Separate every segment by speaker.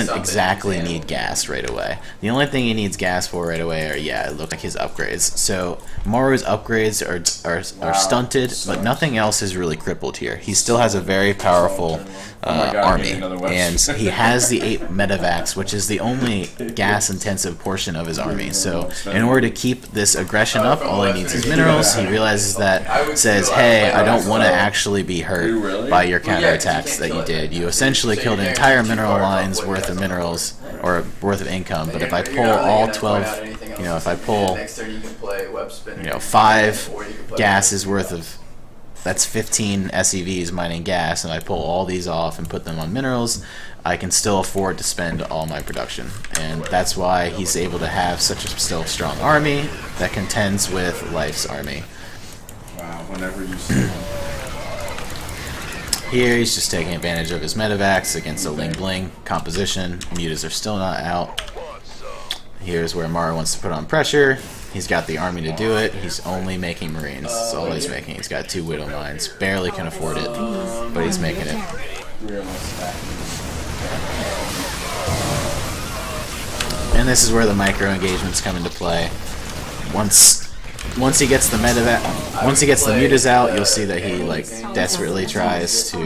Speaker 1: exactly need gas right away. The only thing he needs gas for right away are, yeah, it looked like his upgrades. So Maru's upgrades are stunted, but nothing else is really crippled here. He still has a very powerful army, and he has the 8 medevacs, which is the only gas-intensive portion of his army. So in order to keep this aggression up, all he needs is minerals. He realizes that, says, hey, I don't want to actually be hurt by your counterattacks that you did. You essentially killed an entire mineral line's worth of minerals, or worth of income, but if I pull all 12, you know, if I pull, 5 gases worth of, that's 15 SEVs mining gas, and I pull all these off and put them on minerals, I can still afford to spend all my production. And that's why he's able to have such a still strong army that contends with Life's army.
Speaker 2: Wow, whenever you see him.
Speaker 1: Here he's just taking advantage of his medevacs against a Ling Bling composition. Mutas are still not out. Here's where Maru wants to put on pressure. He's got the army to do it. He's only making Marines. That's all he's making. He's got 2 Widow Mines. Barely can afford it, but he's making it. And this is where the micro engagements come into play. Once he gets the medevac, once he gets the mutas out, you'll see that he like desperately tries to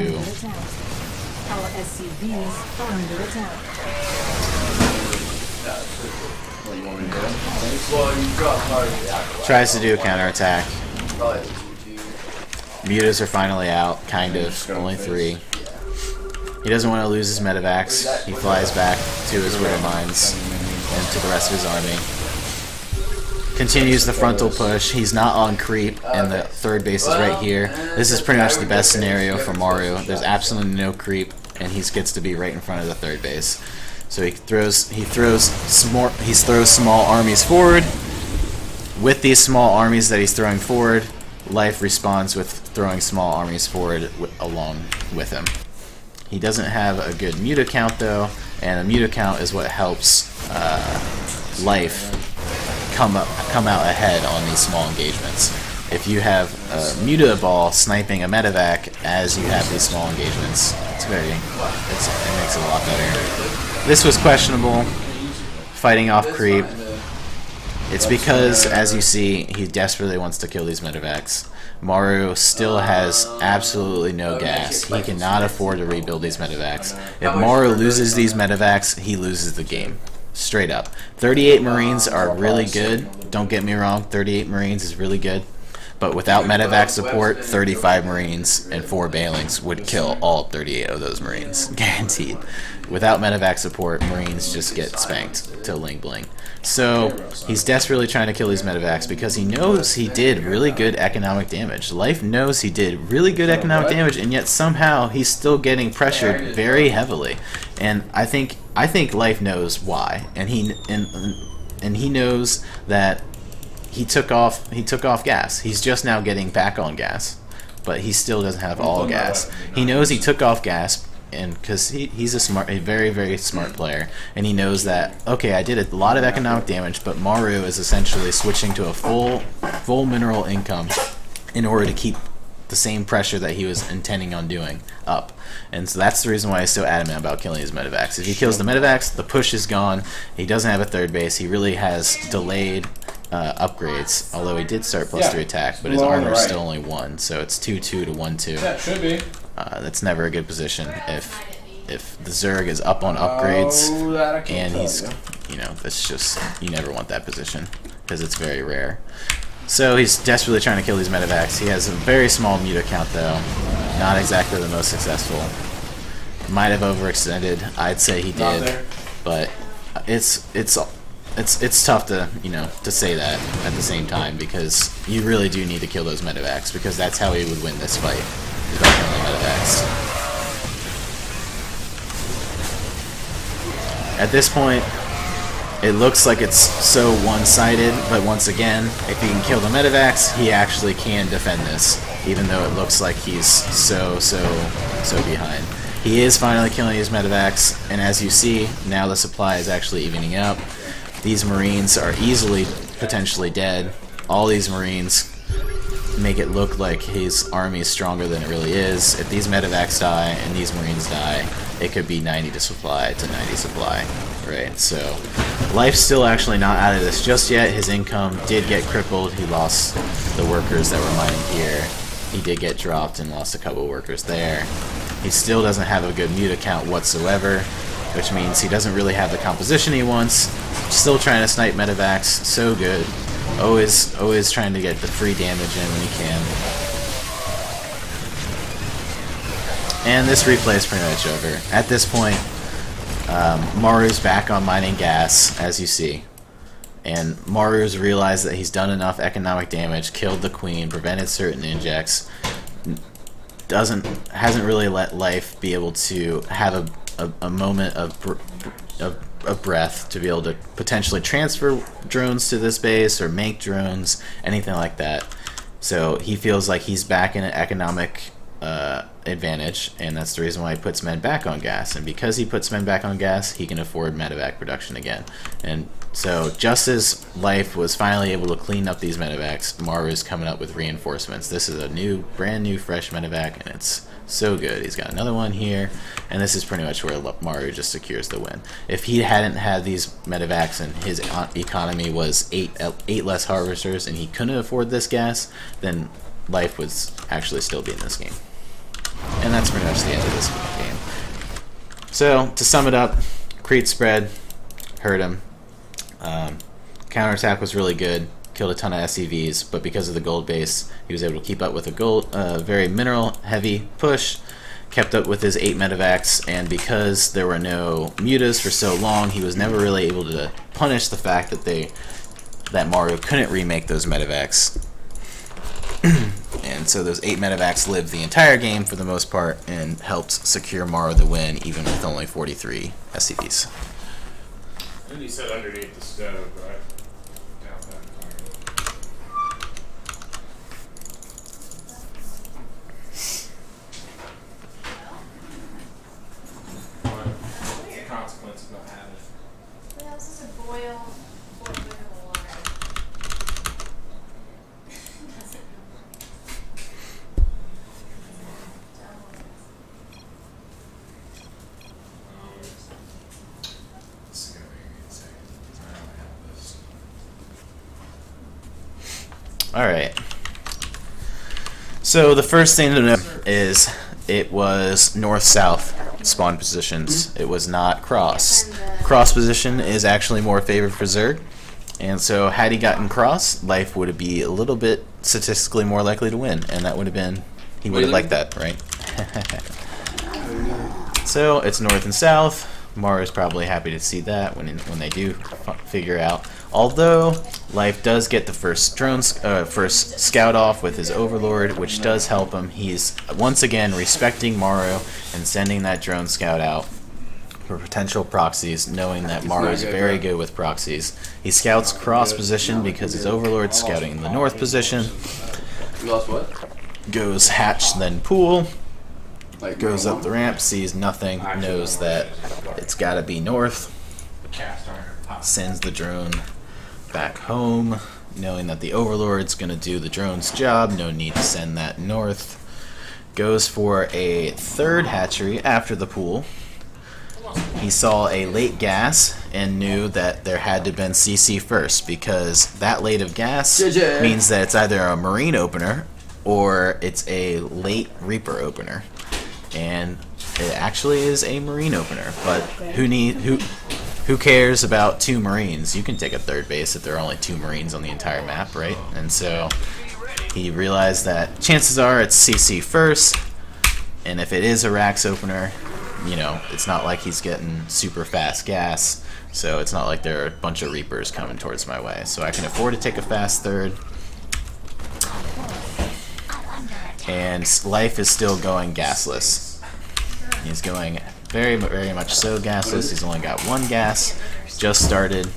Speaker 1: do a counterattack. Mutas are finally out, kind of, only 3. He doesn't want to lose his medevacs. He flies back to his Widow Mines and to the rest of his army. Continues the frontal push. He's not on creep, and the 3rd base is right here. This is pretty much the best scenario for Maru. There's absolutely no creep, and he gets to be right in front of the 3rd base. So he throws small armies forward. With these small armies that he's throwing forward, Life responds with throwing small armies forward along with him. He doesn't have a good muta count though, and a muta count is what helps Life come out ahead on these small engagements. If you have a muta ball sniping a medevac as you have these small engagements, it makes it a lot better. This was questionable, fighting off creep. It's because, as you see, he desperately wants to kill these medevacs. Maru still has absolutely no gas. He cannot afford to rebuild these medevacs. If Maru loses these medevacs, he loses the game. Straight up. 38 Marines are really good. Don't get me wrong, 38 Marines is really good. But without medevac support, 35 Marines and 4 Bailings would kill all 38 of those Marines. Guaranteed. Without medevac support, Marines just get spanked to Ling Bling. So he's desperately trying to kill these medevacs because he knows he did really good economic damage. Life knows he did really good economic damage, and yet somehow he's still getting pressured very heavily. And I think Life knows why, and he knows that he took off gas. He's just now getting back on gas, but he still doesn't have all gas. He knows he took off gas, and because he's a very, very smart player, and he knows that, okay, I did a lot of economic damage, but Maru is essentially switching to a full mineral income in order to keep the same pressure that he was intending on doing up. And so that's the reason why he's so adamant about killing his medevacs. If he kills the medevacs, the push is gone. He doesn't have a 3rd base. He really has delayed upgrades, although he did start +3 attack, but his armor is still only 1, so it's 2-2 to 1-2.
Speaker 2: That should be.
Speaker 1: That's never a good position if the Zerg is up on upgrades, and he's, that's just, you never want that position because it's very rare. So he's desperately trying to kill these medevacs. He has a very small muta count though, not exactly the most successful. Might have overextended, I'd say he did, but it's tough to to say that at the same time, because you really do need to kill those medevacs, because that's how he would win this fight, is by killing the medevacs. At this point, it looks like it's so one-sided, but once again, if he can kill the medevacs, he actually can defend this, even though it looks like he's so behind. He is finally killing his medevacs, and as you see, now the supply is actually evening up. These Marines are easily potentially dead. All these Marines make it look like his army is stronger than it really is. If these medevacs die and these Marines die, it could be 90 to supply to 90 supply, right? So life's still actually not out of this just yet. His income did get crippled. He lost the workers that were mining here. He did get dropped and lost a couple of workers there. He still doesn't have a good mute account whatsoever, which means he doesn't really have the composition he wants. Still trying to snipe medevacs, so good. Always trying to get the free damage in when he can. And this replay is pretty much over. At this point, Maru's back on mining gas, as you see. And Maru's realized that he's done enough economic damage, killed the queen, prevented certain injects, hasn't really let life be able to have a moment of breath to be able to potentially transfer drones to this base or make drones, anything like that. So he feels like he's back in an economic advantage, and that's the reason why he puts men back on gas. And because he puts men back on gas, he can afford medevac production again. And so just as life was finally able to clean up these medevacs, Maru is coming up with reinforcements. This is a brand new fresh medevac, and it's so good. He's got another one here, and this is pretty much where Maru just secures the win. If he hadn't had these medevacs and his economy was eight less harvesters and he couldn't afford this gas, then life would actually still be in this game. And that's pretty much the end of this game. So, to sum it up, Crete spread, hurt him. Counterattack was really good, killed a ton of SCVs, but because of the gold base, he was able to keep up with a very mineral-heavy push, kept up with his 8 medevacs, and because there were no mutas for so long, he was never really able to punish the fact that Maru couldn't remake those medevacs. And so those 8 medevacs lived the entire game for the most part and helped secure Maru the win, even with only 43 SCVs.
Speaker 2: I think you said underneath the stove, right? Down that fire. What's the consequence of not having it?
Speaker 3: Well, this is a boil with water.
Speaker 2: This is gonna be insane. I don't have this.
Speaker 1: Alright. So the first thing to note is it was north-south spawn positions. It was not cross. Cross position is actually more favored for Zerg. And so had he gotten cross, life would be a little bit statistically more likely to win. And that would have been, he would have liked that, right? So it's north and south. Maru's probably happy to see that when they do figure out. Although life does get the first first scout off with his overlord, which does help him. He's once again respecting Maru and sending that drone scout out for potential proxies, knowing that Maru is very good with proxies. He scouts cross position because his overlord's scouting in the north position.
Speaker 4: You lost what?
Speaker 1: Goes hatch, then pool. Goes up the ramp, sees nothing, knows that it's got to be north. Sends the drone back home, knowing that the overlord's going to do the drone's job. No need to send that north. Goes for a third hatchery after the pool. He saw a late gas and knew that there had to have been CC first, because that late of gas means that it's either a Marine opener or it's a late Reaper opener. And it actually is a Marine opener, but who cares about 2 Marines? You can take a third base if there are only 2 Marines on the entire map, right? And so he realized that chances are it's CC first, and if it is a Rax opener, you know, it's not like he's getting super fast gas, so it's not like there are a bunch of Reapers coming towards my way. So I can afford to take a fast third. And life is still going gasless. He's going very, very much so gasless. He's only got 1 gas. Just started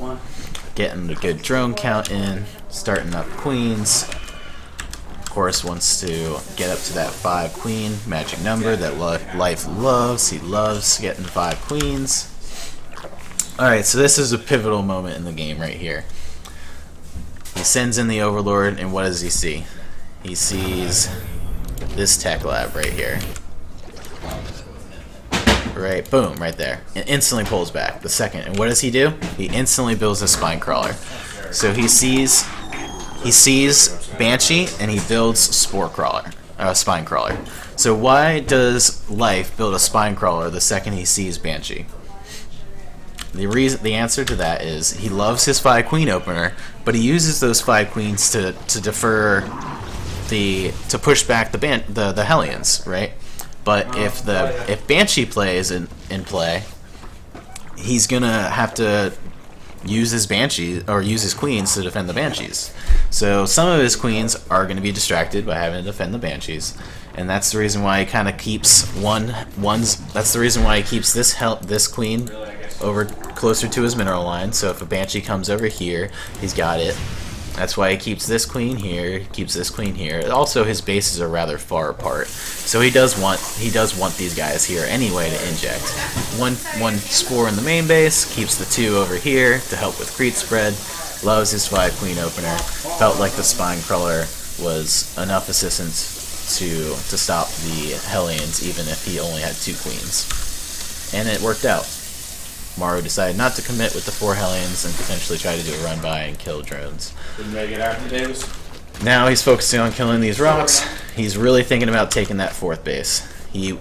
Speaker 1: getting a good drone count in, starting up queens. Of course, wants to get up to that 5 queen magic number that life loves. He loves getting 5 queens. Alright, so this is a pivotal moment in the game right here. He sends in the overlord, and what does he see? he sees this tech lab right here. Right, boom, right there. And instantly pulls back the second. And what does he do? He instantly builds a spine crawler. So he sees Banshee and he builds spine crawler. So why does Life build a spine crawler the second he sees Banshee? The answer to that is he loves his 5 queen opener, but he uses those 5 queens to push back the Hellions, right? But if Banshee plays in play, he's gonna have to use his Banshee or use his queens to defend the Banshees. So some of his queens are gonna be distracted by having to defend the Banshees, and that's the reason why he kind of keeps That's the reason why he keeps this queen over closer to his mineral line. So if a Banshee comes over here, he's got it. That's why he keeps this queen here, keeps this queen here. Also, his bases are rather far apart, so he does want these guys here anyway to inject. One spore in the main base, keeps the 2 over here to help with creep spread. Loves his 5 queen opener. Felt like the spine crawler was enough assistance to stop the Hellions, even if he only had 2 queens, and it worked out. Maru decided not to commit with the 4 Hellions and potentially try to do a run by and kill drones.
Speaker 2: Didn't make it after Davis.
Speaker 1: Now he's focusing on killing these rocks. He's really thinking about taking that 4th base. He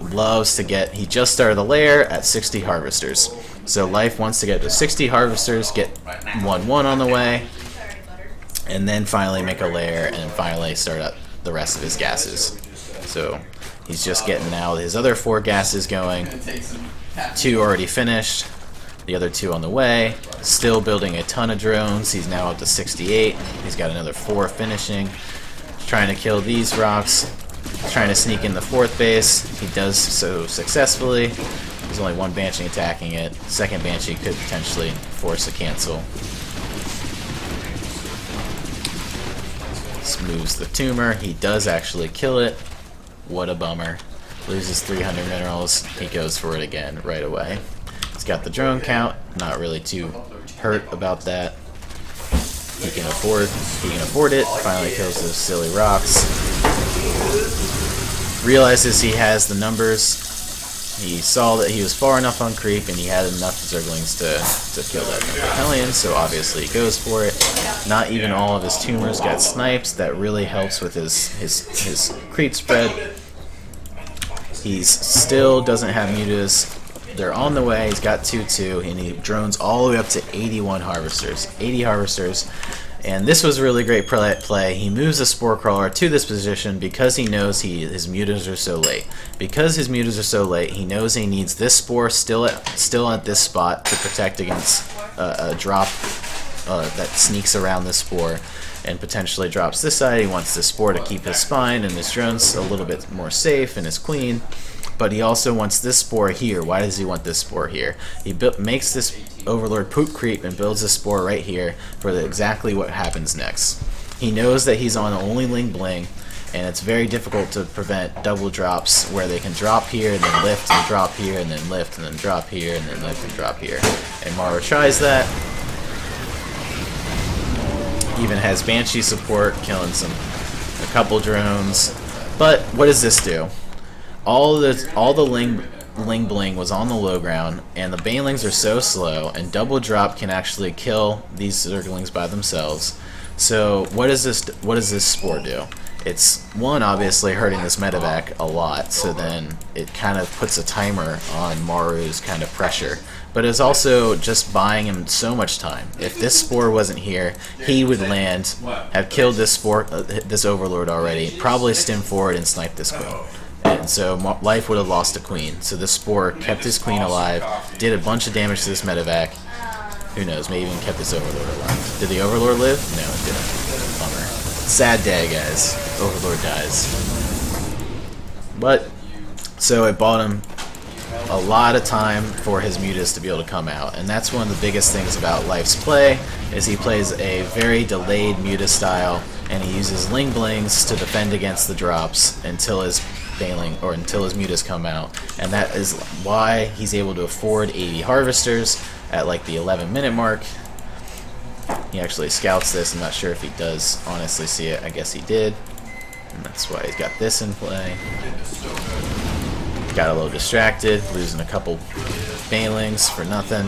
Speaker 1: just started the lair at 60 harvesters. So Life wants to get to 60 harvesters, get 1-1 on the way, and then finally make a lair and finally start up the rest of his gases. So he's just getting now his other 4 gases going. 2 already finished. The other 2 on the way. Still building a ton of drones. He's now up to 68. He's got another 4 finishing. Trying to kill these rocks. Trying to sneak in the 4th base. He does so successfully. There's only 1 Banshee attacking it. Second Banshee could potentially force a cancel. Moves the tumor. He does actually kill it. What a bummer. Loses 300 minerals. He goes for it again right away. He's got the drone count, not really too hurt about that. He can afford it. Finally kills those silly rocks. Realizes he has the numbers. He saw that he was far enough on creep and he had enough Zerglings to kill that number Hellion, so obviously he goes for it. Not even all of his tumors got snipes. That really helps with his creep spread. He still doesn't have mutas. They're on the way. He's got 2-2, and he drones all the way up to 81 harvesters. 80 harvesters. And this was a really great play. He moves the Spore Crawler to this position because he knows his mutas are so late. Because his mutas are so late, he knows he needs this Spore still at this spot to protect against a drop that sneaks around this Spore and potentially drops this side. He wants this Spore to keep his spine and his drones a little bit more safe and his queen. But he also wants this Spore here. Why does he want this Spore here? He makes this Overlord poop creep and builds a Spore right here for exactly what happens next. He knows that he's on only Ling Bling, and it's very difficult to prevent double drops where they can drop here and then lift and drop here and then lift and then drop here and then lift and drop here. And Maru tries that. Even has Banshee support, killing a couple drones. But what does this do? All the Ling Bling was on the low ground, and the Banelings are so slow, and double drop can actually kill these Zerglings by themselves. So what does this Spore do? It's, one, obviously hurting this medevac a lot, so then it kind of puts a timer on Maru's kind of pressure. But it's also just buying him so much time. If this Spore wasn't here, he would land, have killed this this Overlord already, probably stem forward and snipe this queen. And so Life would have lost a queen. So this Spore kept his queen alive, did a bunch of damage to this medevac. Who knows, maybe even kept this Overlord alive. Did the Overlord live? No, it didn't. Bummer. Sad day, guys. Overlord dies. But, so it bought him a lot of time for his mutas to be able to come out. And that's one of the biggest things about Life's play, is he plays a very delayed muta style, and he uses Ling Blings to defend against the drops until his until his mutas come out. And that is why he's able to afford 80 harvesters at like the 11-minute mark. He actually scouts this. I'm not sure if he does honestly see it. I guess he did. And that's why he's got this in play. Got a little distracted, losing a couple failings for nothing.